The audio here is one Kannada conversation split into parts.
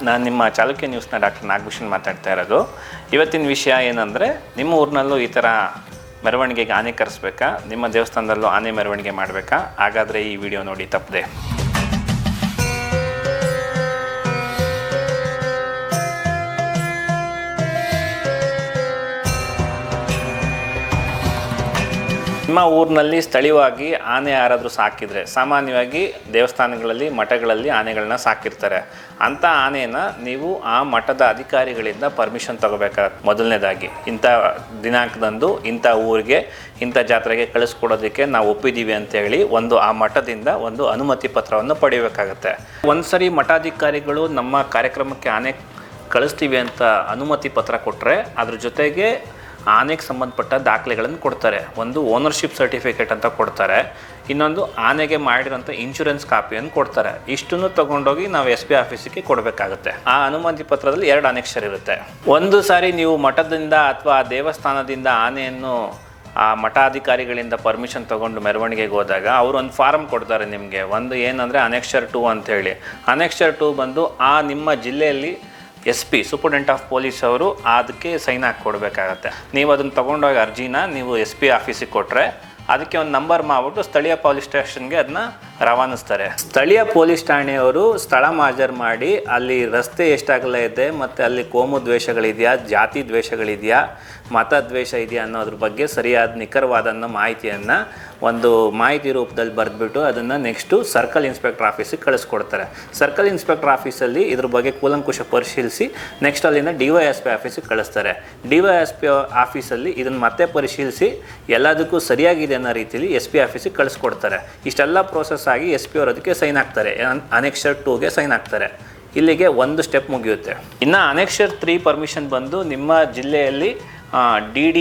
ನಾನು ನಿಮ್ಮ ಚಾಲುಕ್ಯ ನ್ಯೂಸ್ನ ಡಾಕ್ಟರ್ ನಾಗಭೂಷಣ್ ಮಾತಾಡ್ತಾ ಇರೋದು. ಇವತ್ತಿನ ವಿಷಯ ಏನಂದರೆ, ನಿಮ್ಮ ಊರಿನಲ್ಲೂ ಈ ಥರ ಮೆರವಣಿಗೆಗೆ ಆನೆ ಕರೆಸ್ಬೇಕಾ, ನಿಮ್ಮ ದೇವಸ್ಥಾನದಲ್ಲೂ ಆನೆ ಮೆರವಣಿಗೆ ಮಾಡಬೇಕಾ? ಹಾಗಾದರೆ ಈ ವಿಡಿಯೋ ನೋಡಿ ತಪ್ಪದೆ. ನಿಮ್ಮ ಊರಿನಲ್ಲಿ ಸ್ಥಳೀಯವಾಗಿ ಆನೆ ಯಾರಾದರೂ ಸಾಕಿದರೆ, ಸಾಮಾನ್ಯವಾಗಿ ದೇವಸ್ಥಾನಗಳಲ್ಲಿ ಮಠಗಳಲ್ಲಿ ಆನೆಗಳನ್ನ ಸಾಕಿರ್ತಾರೆ. ಅಂಥ ಆನೆಯನ್ನು ನೀವು ಆ ಮಠದ ಅಧಿಕಾರಿಗಳಿಂದ ಪರ್ಮಿಷನ್ ತೊಗೋಬೇಕಾಗತ್ತೆ. ಮೊದಲನೇದಾಗಿ ಇಂಥ ದಿನಾಂಕದಂದು ಇಂಥ ಊರಿಗೆ ಇಂಥ ಜಾತ್ರೆಗೆ ಕಳಿಸ್ಕೊಡೋದಕ್ಕೆ ನಾವು ಒಪ್ಪಿದ್ದೀವಿ ಅಂತೇಳಿ ಆ ಮಠದಿಂದ ಒಂದು ಅನುಮತಿ ಪತ್ರವನ್ನು ಪಡೆಯಬೇಕಾಗತ್ತೆ. ಒಂದು ಸರಿ ಮಠಾಧಿಕಾರಿಗಳು ನಮ್ಮ ಕಾರ್ಯಕ್ರಮಕ್ಕೆ ಆನೆ ಕಳಿಸ್ತೀವಿ ಅಂತ ಅನುಮತಿ ಪತ್ರ ಕೊಟ್ಟರೆ, ಅದ್ರ ಜೊತೆಗೆ ಆನೆಗೆ ಸಂಬಂಧಪಟ್ಟ ದಾಖಲೆಗಳನ್ನು ಕೊಡ್ತಾರೆ. ಒಂದು ಓನರ್ಶಿಪ್ ಸರ್ಟಿಫಿಕೇಟ್ ಅಂತ ಕೊಡ್ತಾರೆ, ಇನ್ನೊಂದು ಆನೆಗೆ ಮಾಡಿರೋಂಥ ಇನ್ಶೂರೆನ್ಸ್ ಕಾಪಿಯನ್ನು ಕೊಡ್ತಾರೆ. ಇಷ್ಟನ್ನು ತೊಗೊಂಡೋಗಿ ನಾವು SP ಆಫೀಸಿಗೆ ಕೊಡಬೇಕಾಗುತ್ತೆ. ಆ ಅನುಮತಿ ಪತ್ರದಲ್ಲಿ 2 ಅನೆಕ್ಷರ್ ಇರುತ್ತೆ. ಒಂದು ಸಾರಿ ನೀವು ಮಠದಿಂದ ಅಥವಾ ದೇವಸ್ಥಾನದಿಂದ ಆನೆಯನ್ನು ಆ ಮಠಾಧಿಕಾರಿಗಳಿಂದ ಪರ್ಮಿಷನ್ ತೊಗೊಂಡು ಮೆರವಣಿಗೆಗೆ ಹೋದಾಗ ಅವರು ಒಂದು ಫಾರಮ್ ಕೊಡ್ತಾರೆ ನಿಮಗೆ. ಒಂದು ಏನಂದರೆ ಅನೆಕ್ಷರ್ 2 ಅಂಥೇಳಿ. ಅನೆಕ್ಷರ್ 2 ಬಂದು ನಿಮ್ಮ ಜಿಲ್ಲೆಯಲ್ಲಿ SP ಸೂಪರ್ಡೆಂಟ್ ಆಫ್ ಪೊಲೀಸ್ ಅವರು ಅದಕ್ಕೆ ಸೈನ್ ಹಾಕಿ ಕೊಡಬೇಕಾಗತ್ತೆ. ನೀವು ಅದನ್ನು ತೊಗೊಂಡೋಗಿ ಅರ್ಜಿನ ನೀವು SP ಆಫೀಸಿಗೆ ಕೊಟ್ಟರೆ ಅದಕ್ಕೆ ಒಂದು ನಂಬರ್ ಮಾಡಿಬಿಟ್ಟು ಸ್ಥಳೀಯ ಪೊಲೀಸ್ ಸ್ಟೇಷನ್ಗೆ ಅದನ್ನ ರವಾನಿಸ್ತಾರೆ. ಸ್ಥಳೀಯ ಪೊಲೀಸ್ ಠಾಣೆಯವರು ಸ್ಥಳ ಮಾಜರ್ ಮಾಡಿ ಅಲ್ಲಿ ರಸ್ತೆ ಎಷ್ಟಾಗಲ್ಲ ಇದೆ, ಮತ್ತು ಅಲ್ಲಿ ಕೋಮು ದ್ವೇಷಗಳಿದೆಯಾ, ಜಾತಿ ದ್ವೇಷಗಳಿದೆಯಾ, ಮತ ದ್ವೇಷ ಇದೆಯಾ ಅನ್ನೋದ್ರ ಬಗ್ಗೆ ಸರಿಯಾದ ನಿಖರವಾದ ಮಾಹಿತಿಯನ್ನು ಒಂದು ಮಾಹಿತಿ ರೂಪದಲ್ಲಿ ಬರೆದ್ಬಿಟ್ಟು ಅದನ್ನು ನೆಕ್ಸ್ಟು ಸರ್ಕಲ್ ಇನ್ಸ್ಪೆಕ್ಟರ್ ಆಫೀಸಿಗೆ ಕಳಿಸ್ಕೊಡ್ತಾರೆ. ಸರ್ಕಲ್ ಇನ್ಸ್ಪೆಕ್ಟರ್ ಆಫೀಸಲ್ಲಿ ಇದ್ರ ಬಗ್ಗೆ ಕೂಲಂಕುಷ ಪರಿಶೀಲಿಸಿ ನೆಕ್ಸ್ಟ್ ಅಲ್ಲಿಂದ DYSP ಆಫೀಸಿಗೆ ಕಳಿಸ್ತಾರೆ. DYSP ಆಫೀಸಲ್ಲಿ ಇದನ್ನು ಮತ್ತೆ ಪರಿಶೀಲಿಸಿ ಎಲ್ಲದಕ್ಕೂ ಸರಿಯಾಗಿದೆ ಅನ್ನೋ ರೀತಿಯಲ್ಲಿ SP ಆಫೀಸಿಗೆ ಕಳಿಸ್ಕೊಡ್ತಾರೆ. ಇಷ್ಟೆಲ್ಲ ಪ್ರೋಸೆಸ್ ಆಗಿ SP ಅವರು ಅದಕ್ಕೆ ಸೈನ್ ಹಾಕ್ತಾರೆ, ಅನೆಕ್ಷರ್ 2ಗೆ ಸೈನ್ ಹಾಕ್ತಾರೆ. ಇಲ್ಲಿಗೆ ಒಂದು ಸ್ಟೆಪ್ ಮುಗಿಯುತ್ತೆ. ಇನ್ನು ಅನೆಕ್ಷರ್ 3 ಪರ್ಮಿಷನ್ ಬಂದು ನಿಮ್ಮ ಜಿಲ್ಲೆಯಲ್ಲಿ DD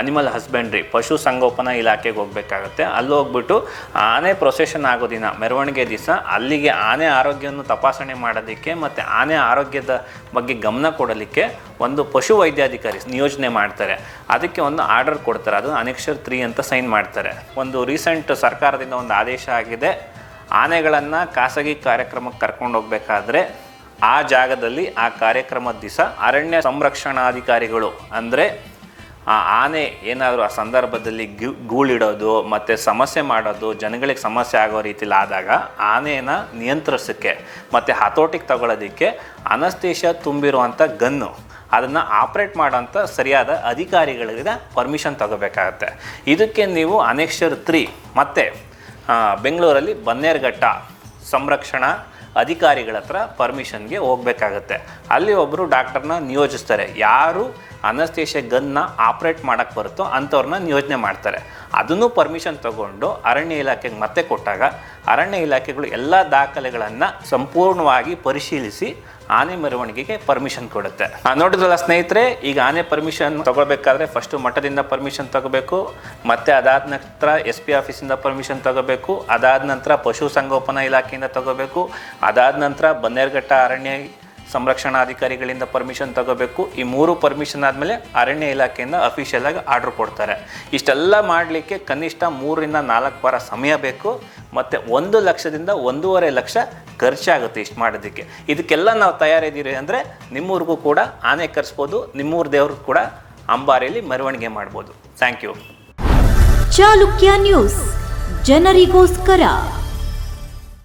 ಅನಿಮಲ್ ಹಸ್ಬೆಂಡ್ರಿ ಪಶು ಸಂಗೋಪನಾ ಇಲಾಖೆಗೆ ಹೋಗಬೇಕಾಗತ್ತೆ. ಅಲ್ಲಿ ಹೋಗ್ಬಿಟ್ಟು ಆನೆ ಪ್ರೊಸೆಷನ್ ಆಗೋ ದಿನ, ಮೆರವಣಿಗೆ ದಿವಸ ಅಲ್ಲಿಗೆ ಆನೆ ಆರೋಗ್ಯವನ್ನು ತಪಾಸಣೆ ಮಾಡೋದಕ್ಕೆ ಮತ್ತು ಆನೆ ಆರೋಗ್ಯದ ಬಗ್ಗೆ ಗಮನ ಕೊಡಲಿಕ್ಕೆ ಒಂದು ಪಶು ವೈದ್ಯಾಧಿಕಾರಿ ನಿಯೋಜನೆ ಮಾಡ್ತಾರೆ. ಅದಕ್ಕೆ ಒಂದು ಆರ್ಡರ್ ಕೊಡ್ತಾರೆ, ಅದು ಅನೆಕ್ಷರ್ 3 ಅಂತ ಸೈನ್ ಮಾಡ್ತಾರೆ. ಒಂದು ರೀಸೆಂಟ್ ಸರ್ಕಾರದಿಂದ ಒಂದು ಆದೇಶ ಆಗಿದೆ, ಆನೆಗಳನ್ನು ಖಾಸಗಿ ಕಾರ್ಯಕ್ರಮಕ್ಕೆ ಕರ್ಕೊಂಡು ಹೋಗ್ಬೇಕಾದ್ರೆ ಆ ಜಾಗದಲ್ಲಿ ಆ ಕಾರ್ಯಕ್ರಮದ ದಿವಸ ಅರಣ್ಯ ಸಂರಕ್ಷಣಾಧಿಕಾರಿಗಳು, ಅಂದರೆ ಆ ಆನೆ ಏನಾದರೂ ಆ ಸಂದರ್ಭದಲ್ಲಿ ಗೂಳಿಡೋದು ಮತ್ತು ಸಮಸ್ಯೆ ಮಾಡೋದು, ಜನಗಳಿಗೆ ಸಮಸ್ಯೆ ಆಗೋ ರೀತಿಲಿ ಆದಾಗ ಆನೆಯನ್ನು ನಿಯಂತ್ರಿಸೋಕ್ಕೆ ಮತ್ತು ಹತೋಟಿಗೆ ತಗೊಳ್ಳೋದಕ್ಕೆ ಅನಸ್ತೇಷಿಯಾ ತುಂಬಿರುವಂಥ ಗನ್ನು ಅದನ್ನು ಆಪ್ರೇಟ್ ಮಾಡೋಂಥ ಸರಿಯಾದ ಅಧಿಕಾರಿಗಳಿಗೆ ಪರ್ಮಿಷನ್ ತಗೋಬೇಕಾಗತ್ತೆ. ಇದಕ್ಕೆ ನೀವು ಅನೆಕ್ಷರ್ 3 ಮತ್ತು ಬೆಂಗಳೂರಲ್ಲಿ ಬನ್ನೇರುಘಟ್ಟ ಸಂರಕ್ಷಣಾ ಅಧಿಕಾರಿಗಳ ಹತ್ರ ಪರ್ಮಿಷನ್ಗೆ ಹೋಗಬೇಕಾಗತ್ತೆ. ಅಲ್ಲಿ ಒಬ್ಬರು ಡಾಕ್ಟರ್ನ ನಿಯೋಜಿಸ್ತಾರೆ. ಯಾರು ಅನಸ್ತೇಷಿಯಾ ಗನ್ನ ಆಪ್ರೇಟ್ ಮಾಡೋಕ್ಕೆ ಬರುತ್ತೋ ಅಂಥವ್ರನ್ನ ನಿಯೋಜನೆ ಮಾಡ್ತಾರೆ. ಅದನ್ನು ಪರ್ಮಿಷನ್ ತಗೊಂಡು ಅರಣ್ಯ ಇಲಾಖೆಗೆ ಮತ್ತೆ ಕೊಟ್ಟಾಗ ಅರಣ್ಯ ಇಲಾಖೆಗಳು ಎಲ್ಲ ದಾಖಲೆಗಳನ್ನು ಸಂಪೂರ್ಣವಾಗಿ ಪರಿಶೀಲಿಸಿ ಆನೆ ಮೆರವಣಿಗೆಗೆ ಪರ್ಮಿಷನ್ ಕೊಡುತ್ತೆ. ನೋಡಿದ್ರಲ್ಲ ಸ್ನೇಹಿತರೆ, ಈಗ ಆನೆ ಪರ್ಮಿಷನ್ ತಗೋಬೇಕಾದ್ರೆ ಫಸ್ಟು ಮಠದಿಂದ ಪರ್ಮಿಷನ್ ತಗೋಬೇಕು, ಮತ್ತು ಅದಾದ ನಂತರ SP ಆಫೀಸಿಂದ ಪರ್ಮಿಷನ್ ತಗೋಬೇಕು, ಅದಾದ ನಂತರ ಪಶು ಸಂಗೋಪನಾ ಇಲಾಖೆಯಿಂದ ತಗೋಬೇಕು, ಅದಾದ ನಂತರ ಬನ್ನೇರುಘಟ್ಟ ಅರಣ್ಯ ಸಂರಕ್ಷಣಾಧಿಕಾರಿಗಳಿಂದ ಪರ್ಮಿಷನ್ ತಗೋಬೇಕು. ಈ 3 ಪರ್ಮಿಷನ್ ಆದಮೇಲೆ ಅರಣ್ಯ ಇಲಾಖೆಯಿಂದ ಅಫಿಷಿಯಲ್ ಆಗಿ ಆರ್ಡರ್ ಕೊಡ್ತಾರೆ. ಇಷ್ಟೆಲ್ಲ ಮಾಡಲಿಕ್ಕೆ ಕನಿಷ್ಠ 3 ರಿಂದ 4 ವಾರ ಸಮಯ ಬೇಕು, ಮತ್ತು 1 ಲಕ್ಷದಿಂದ 1.5 ಲಕ್ಷ ಖರ್ಚಾಗುತ್ತೆ ಇಷ್ಟು ಮಾಡೋದಕ್ಕೆ. ಇದಕ್ಕೆಲ್ಲ ನಾವು ತಯಾರಿದ್ದೀರಿ ಅಂದರೆ ನಿಮ್ಮೂರಿಗೂ ಕೂಡ ಆನೆ ಕರೆಸ್ಬೋದು, ನಿಮ್ಮೂರ ದೇವ್ರಿಗೂ ಕೂಡ ಅಂಬಾರಿಯಲ್ಲಿ ಮೆರವಣಿಗೆ ಮಾಡ್ಬೋದು. Thank you. ಚಾಲುಕ್ಯ ನ್ಯೂಸ್, ಜನರಿಗೋಸ್ಕರ.